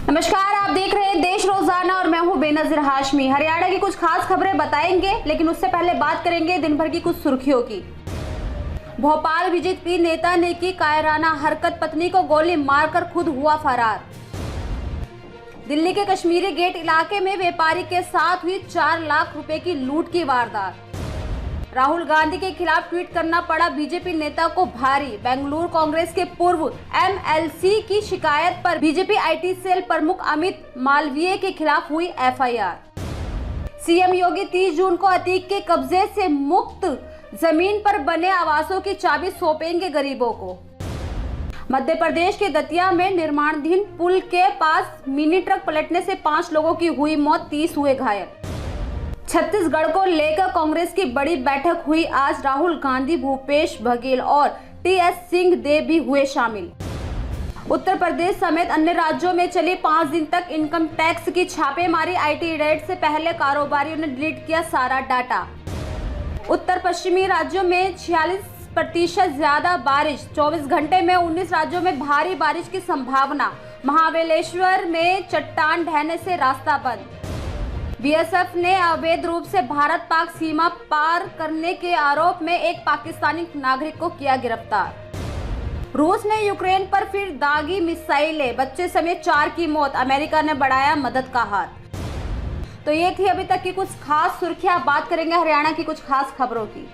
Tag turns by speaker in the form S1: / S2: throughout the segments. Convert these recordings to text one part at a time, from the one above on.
S1: नमस्कार, आप देख रहे हैं देश रोजाना और मैं हूं बेनजीर हाशमी। हरियाणा की कुछ खास खबरें बताएंगे, लेकिन उससे पहले बात करेंगे दिन भर की कुछ सुर्खियों की। भोपाल बीजेपी नेता ने की कायराना हरकत, पत्नी को गोली मारकर खुद हुआ फरार। दिल्ली के कश्मीरी गेट इलाके में व्यापारी के साथ हुई 4 लाख रुपए की लूट की वारदात। राहुल गांधी के खिलाफ ट्वीट करना पड़ा बीजेपी नेता को भारी। बेंगलुरु कांग्रेस के पूर्व एमएलसी की शिकायत पर बीजेपी आईटी सेल प्रमुख अमित मालवीय के खिलाफ हुई एफआईआर। सीएम योगी 30 जून को अतीक के कब्जे से मुक्त जमीन पर बने आवासों की चाबी सौंपेंगे गरीबों को। मध्य प्रदेश के दतिया में निर्माणाधीन पुल के पास मिनी ट्रक पलटने से 5 लोगों की हुई मौत, 30 हुए घायल। छत्तीसगढ़ को लेकर कांग्रेस की बड़ी बैठक हुई आज। राहुल गांधी, भूपेश बघेल और टीएस सिंहदेव भी हुए शामिल। उत्तर प्रदेश समेत अन्य राज्यों में चली 5 दिन तक इनकम टैक्स की छापेमारी। आईटी रेड से पहले कारोबारियों ने डिलीट किया सारा डाटा। उत्तर पश्चिमी राज्यों में 46% ज्यादा बारिश। 24 घंटे में 19 राज्यों में भारी बारिश की संभावना। महाबलेश्वर में चट्टान ढहने से रास्ता बंद। बीएसएफ ने अवैध रूप से भारत पाक सीमा पार करने के आरोप में एक पाकिस्तानी नागरिक को किया गिरफ्तार। रूस ने यूक्रेन पर फिर दागी मिसाइलें, बच्चे समेत 4 की मौत। अमेरिका ने बढ़ाया मदद का हाथ। तो ये थी अभी तक की कुछ खास सुर्खियां। बात करेंगे हरियाणा की कुछ खास खबरों की।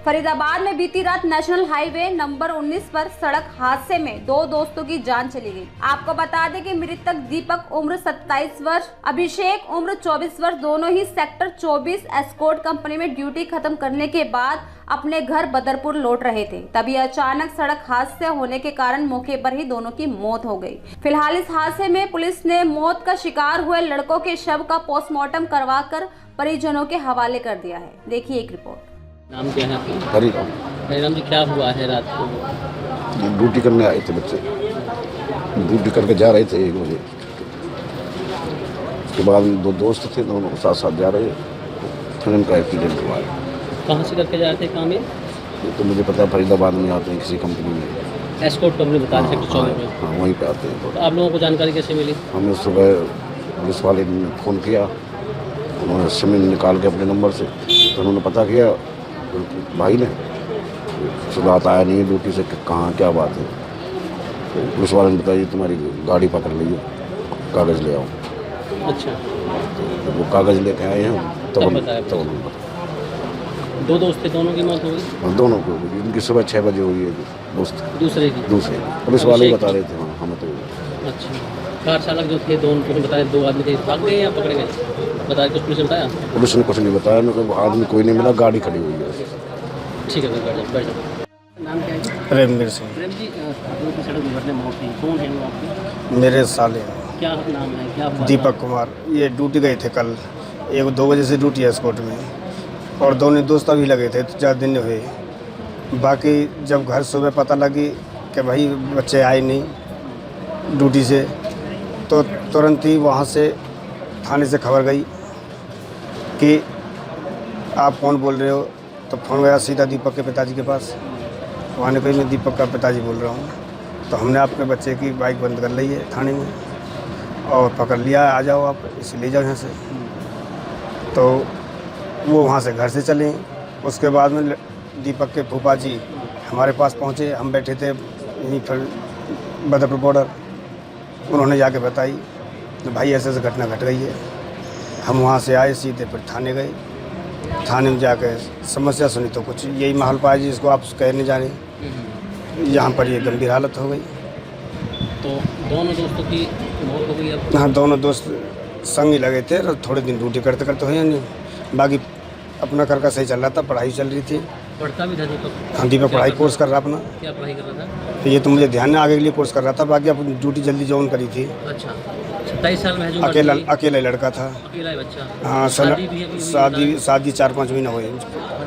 S1: फरीदाबाद में बीती रात नेशनल हाईवे नंबर 19 पर सड़क हादसे में 2 दोस्तों की जान चली गई। आपको बता दें कि मृतक दीपक उम्र 27 वर्ष, अभिषेक उम्र 24 वर्ष, दोनों ही सेक्टर 24 एस्कॉर्ट कंपनी में ड्यूटी खत्म करने के बाद अपने घर बदरपुर लौट रहे थे। तभी अचानक सड़क हादसे होने के कारण मौके पर ही दोनों की मौत हो गई। फिलहाल इस हादसे में पुलिस ने मौत का शिकार हुए लड़कों के शव का पोस्टमार्टम करवाकर परिजनों के हवाले कर दिया है। देखिए एक रिपोर्ट।
S2: नाम क्या है आपका?
S3: हरिराम।
S2: हरिराम जी, क्या हुआ है रात को?
S3: ड्यूटी करने आए थे बच्चे, ड्यूटी करके जा रहे थे 1 बजे। उसके बाद 2 दोस्त थे, दोनों साथ साथ जा रहे, फिर उनका एक्सीडेंट हुआ है।
S2: कहाँ से करके जा रहे थे काम? ये
S3: तो मुझे पता है फरीदाबाद में आते हैं किसी कंपनी में।
S2: एस्कॉर्ट कंपनी बता रहे थे 24 में।
S3: हाँ, वहीं पे आते हैं।
S2: तो आप लोगों को जानकारी कैसे मिली?
S3: हमने सुबह पुलिस वाले ने फ़ोन किया, उन्होंने सिम निकाल के अपने नंबर से, तो उन्होंने पता किया भाई ने, सुबह आया नहीं है ड्यूटी से, कहाँ क्या बात है। तो पुलिस वाले ने बताया तुम्हारी गाड़ी पकड़ ली है, कागज़ ले आओ।
S2: अच्छा,
S3: तो वो कागज़ लेके आए हैं तब
S2: बताया?
S3: तब उन्होंने बताया।
S2: 2 दोस्त थे, दोनों की मौत हो गई?
S3: दोनों को उनकी सुबह 6 बजे हुई है। दोस्त
S2: दूसरे की?
S3: दूसरे पुलिस वाले ही बता रहे थे। हाँ, हमें तो।
S2: अच्छा, कार चालक जो थे दोनों को बताया 2 आदमी थे, भाग गए या पकड़े गए? बताया कुछ पुलिस ने बताया?
S3: पुलिस ने कुछ नहीं बताया, मतलब आदमी कोई नहीं मिला, गाड़ी खड़ी हुई है।
S2: ठीक है, बैठ जाओ। नाम क्या है?
S4: प्रेमवीर सिंह।
S2: प्रेम जी, लोगों की सड़क दुर्घटना में मौत हुई, कौन है वो आपके?
S4: मेरे साले
S2: क्या नाम है, क्या हुआ?
S4: दीपक कुमार। ये ड्यूटी गए थे कल, 2 बजे से ड्यूटी है एस्कॉर्ट में, और दोनों दोस्त अभी लगे थे, 4 दिन हुए। बाकी जब घर सुबह पता लगी कि भाई बच्चे आए नहीं ड्यूटी से, तो तुरंत ही वहाँ से थाने से खबर गई कि आप कौन बोल रहे हो। तो फ़ोन गया सीधा दीपक के पिताजी के पास। वहाँ ने कही मैं दीपक का पिताजी बोल रहा हूँ। तो हमने आपके बच्चे की बाइक बंद कर ली है थाने में और पकड़ लिया, आ जाओ आप, इसे ले जाओ यहाँ से। तो वो वहाँ से घर से चले। उसके बाद में दीपक के फूफा जी हमारे पास पहुँचे, हम बैठे थे यहीं पर बदरपुर बॉर्डर। उन्होंने जाके बताई तो भाई ऐसे ऐसे घटना घट गई है। हम वहाँ से आए, सीधे फिर थाने गए। थाने में जाकर समस्या सुनी तो कुछ यही माहौल पाया जिसको आप कहने जा रहे। यहाँ पर ये गंभीर हालत हो गई।
S2: तो दोनों दोस्तों की मौत हो गई अब?
S4: हाँ, दोनों दोस्त संग ही लगे थे, थोड़े दिन ड्यूटी करते करते हुए नहीं, बाकी अपना कर का सही चल रहा था, पढ़ाई चल रही थी।
S2: पढ़ता भी था दीपक?
S4: हाँ, दीपक पढ़ाई कोर्स कर रहा अपना।
S2: क्या पढ़ाई कर रहा था?
S4: तो ये तो मुझे ध्यान में आगे के लिए कोर्स कर रहा था, बाकी अपनी ड्यूटी जल्दी ज्वाइन करी थी।
S2: अच्छा, 27 साल में है जो?
S4: अकेला लड़का था।
S2: अकेला है बच्चा?
S4: हाँ,
S2: शादी भी अभी
S4: शादी 4-5 महीने हुए,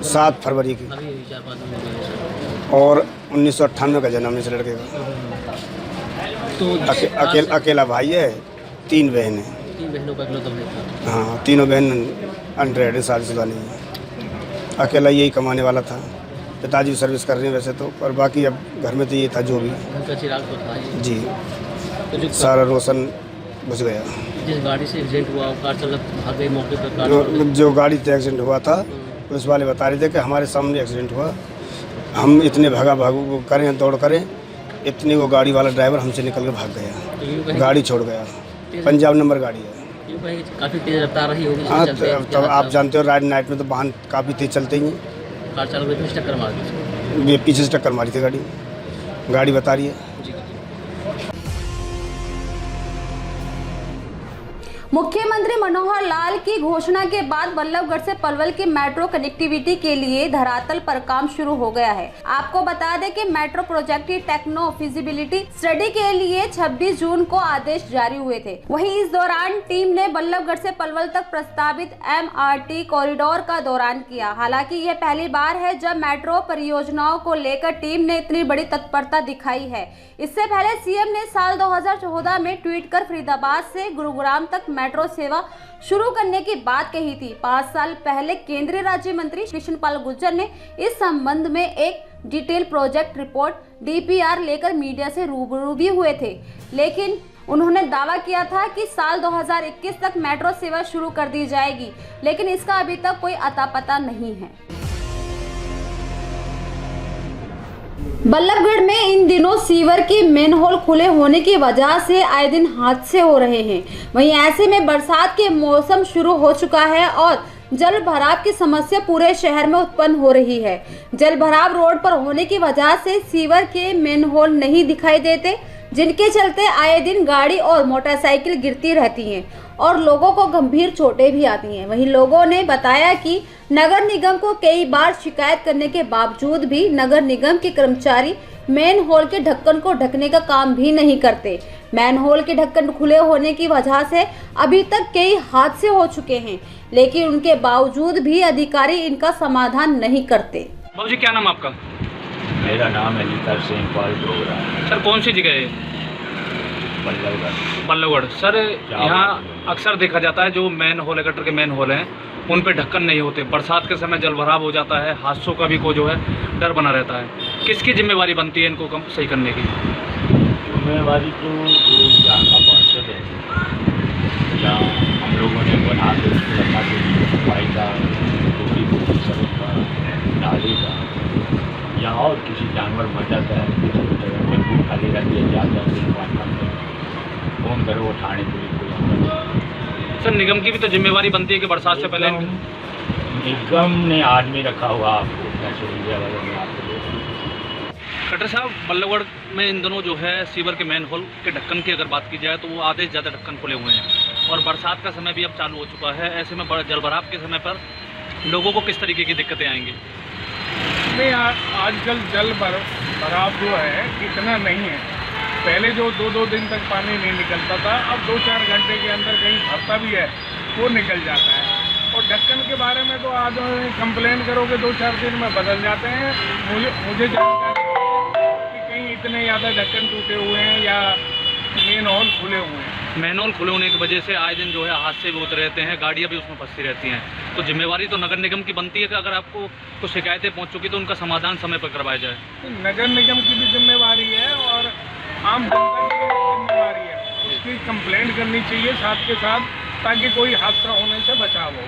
S4: 7 फरवरी की,
S2: अभी 4-5 महीने।
S4: और 1998 का जन्म इस लड़के का।
S2: तो
S4: अकेला भाई है, 3 बहन है।
S2: 3 बहनों का इकलौता भाई था?
S4: हाँ, तीनों बहन अनरेड, शादीशुदा नहीं है। अकेला यही कमाने वाला था। पिताजी सर्विस कर रहे हैं वैसे तो, पर बाकी अब घर में तो ये था जो भी।
S2: उनका चिराग तो था ही।
S4: जी,
S2: तो जो
S4: सारा रोशन बुझ गया।
S2: जिस गाड़ी से एक्सीडेंट हुआ कार चालक भाग गई मौके पर, कार
S4: जो गाड़ी से एक्सीडेंट हुआ था पुलिस वाले बता रहे थे कि हमारे सामने एक्सीडेंट हुआ, हम इतने भागू करें दौड़ करें, इतनी वो गाड़ी वाला ड्राइवर हमसे निकल के भाग गया, गाड़ी छोड़ गया। पंजाब नंबर गाड़ी है।
S2: काफ़ी तेज रफ्तार रही होगी।
S4: हाँ, तब आप जानते हो रात नाइट में तो वाहन काफ़ी तेज चलते ही हैं।
S2: कार चालक ने पीछे टक्कर मार दी।
S4: ये पीछे से टक्कर मारी थी गाड़ी बता रही है।
S1: मुख्यमंत्री मनोहर लाल की घोषणा के बाद बल्लभगढ़ से पलवल की मेट्रो कनेक्टिविटी के लिए धरातल पर काम शुरू हो गया है। आपको बता दें कि मेट्रो प्रोजेक्ट की टेक्नो फिजिबिलिटी स्टडी के लिए 26 जून को आदेश जारी हुए थे। वहीं इस दौरान टीम ने बल्लभगढ़ से पलवल तक प्रस्तावित MRT कॉरिडोर का दौरान किया। हालांकि यह पहली बार है जब मेट्रो परियोजनाओं को लेकर टीम ने इतनी बड़ी तत्परता दिखाई है। इससे पहले सीएम ने साल 2014 में ट्वीट कर फरीदाबाद से गुरुग्राम तक मेट्रो सेवा शुरू करने की बात कही थी। 5 साल पहले केंद्रीय राज्य मंत्री कृष्ण पाल गुर्जर ने इस संबंध में एक डिटेल प्रोजेक्ट रिपोर्ट DPR लेकर मीडिया से रूबरू भी हुए थे, लेकिन उन्होंने दावा किया था कि साल 2021 तक मेट्रो सेवा शुरू कर दी जाएगी, लेकिन इसका अभी तक कोई अता पता नहीं है। बल्लभगढ़ में इन दिनों सीवर की मेनहोल खुले होने की वजह से आए दिन हादसे हो रहे हैं। वहीं ऐसे में बरसात के मौसम शुरू हो चुका है और जल भराव की समस्या पूरे शहर में उत्पन्न हो रही है। जल भराव रोड पर होने की वजह से सीवर के मेनहोल नहीं दिखाई देते, जिनके चलते आए दिन गाड़ी और मोटरसाइकिल गिरती रहती हैं और लोगों को गंभीर चोटें भी आती हैं। वहीं लोगों ने बताया कि नगर निगम को कई बार शिकायत करने के बावजूद भी नगर निगम के कर्मचारी मेन होल के ढक्कन को ढकने का काम भी नहीं करते। मैन होल के ढक्कन खुले होने की वजह से अभी तक कई हादसे हो चुके हैं, लेकिन उनके बावजूद भी अधिकारी इनका समाधान नहीं करते।
S5: बाबू जी, क्या नाम आपका?
S6: मेरा नाम है नीता सिंह पाल डोगरा।
S5: सर, कौन सी जगह है? बल्लभगढ़। सर, यहाँ अक्सर देखा जाता है जो मेन होल है, गटर के मेन होल हैं, उन पे ढक्कन नहीं होते। बरसात के समय जल भराव हो जाता है, हादसों का भी को जो है डर बना रहता है। किसकी जिम्मेवारी बनती है इनको कम सही करने की?
S6: जिम्मेवारी तो जहाँ का पार्षद है, जहाँ हम लोगों ने बना के उसको रखा के सफाई का, टोटी को सड़क का, नाली का, यहाँ और किसी जानवर मर जाता है, टेम्पू खाली रहती है, जाता है, फोन करो वो थाने पुलिस को।
S5: सर, निगम की भी तो जिम्मेवारी बनती है कि बरसात से पहले
S6: निगम ने आदमी रखा हुआ आपको सोशल मीडिया वाले में आपको।
S5: खट्टर साहब, बल्लभगढ़ में इन दोनों जो है सीवर के मेन होल के ढक्कन की अगर बात की जाए तो वो आधे से ज़्यादा ढक्कन खुले हुए हैं और बरसात का समय भी अब चालू हो चुका है। ऐसे में जल भराव के समय पर लोगों को किस तरीके की दिक्कतें आएंगी?
S7: नहीं, आजकल जल भराव जो है इतना नहीं है। पहले जो 2-2 दिन तक पानी नहीं निकलता था, अब 2-4 घंटे के अंदर कहीं भरता भी है वो निकल जाता है। और ढक्कन के बारे में तो आज कंप्लेन करोगे 2-4 दिन में बदल जाते हैं। मुझे जानकारी कि कहीं इतने ज़्यादा ढक्कन टूटे हुए हैं या मेन होल खुले हुए हैं।
S5: मेन होल खुले होने की वजह से आए दिन जो है हादसे भी होते रहते हैं, गाड़ियाँ भी उसमें फंसती रहती हैं। तो जिम्मेवारी तो नगर निगम की बनती है कि अगर आपको कुछ शिकायतें पहुँच चुकी तो उनका समाधान समय पर करवाया जाए।
S7: नगर निगम की भी जिम्मेवारी है और आम जनता की जिम्मेवारी है, उसकी कंप्लेंट करनी चाहिए साथ के साथ, ताकि कोई हादसा होने से बचाव हो।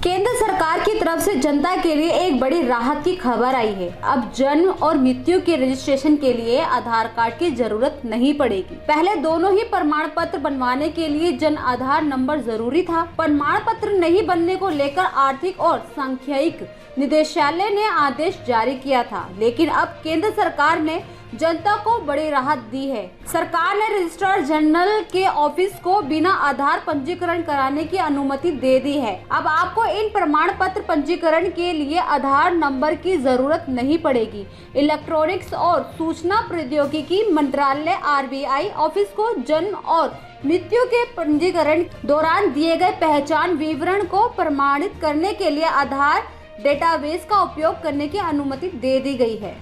S1: केंद्र सरकार की तरफ से जनता के लिए एक बड़ी राहत की खबर आई है। अब जन्म और मृत्यु के रजिस्ट्रेशन के लिए आधार कार्ड की जरूरत नहीं पड़ेगी। पहले दोनों ही प्रमाण पत्र बनवाने के लिए जन आधार नंबर जरूरी था। प्रमाण पत्र नहीं बनने को लेकर आर्थिक और सांख्यिक निदेशालय ने आदेश जारी किया था, लेकिन अब केंद्र सरकार ने जनता को बड़ी राहत दी है। सरकार ने रजिस्ट्रार जनरल के ऑफिस को बिना आधार पंजीकरण कराने की अनुमति दे दी है। अब आपको इन प्रमाण पत्र पंजीकरण के लिए आधार नंबर की जरूरत नहीं पड़ेगी। इलेक्ट्रॉनिक्स और सूचना प्रौद्योगिकी मंत्रालय RBI ऑफिस को जन्म और मृत्यु के पंजीकरण दौरान दिए गए पहचान विवरण को प्रमाणित करने के लिए आधार डेटाबेस का उपयोग करने की अनुमति दे दी गई है।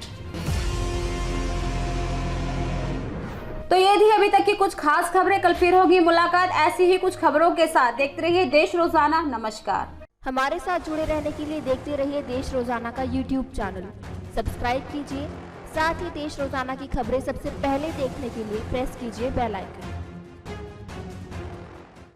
S1: तो ये थी अभी तक की कुछ खास खबरें। कल फिर होगी मुलाकात ऐसी ही कुछ खबरों के साथ। देखते रहिए देश रोजाना। नमस्कार।
S8: हमारे साथ जुड़े रहने के लिए देखते रहिए देश रोजाना का यूट्यूब चैनल। सब्सक्राइब कीजिए, साथ ही देश रोजाना की खबरें सबसे पहले देखने के लिए प्रेस कीजिए बेल आइकन।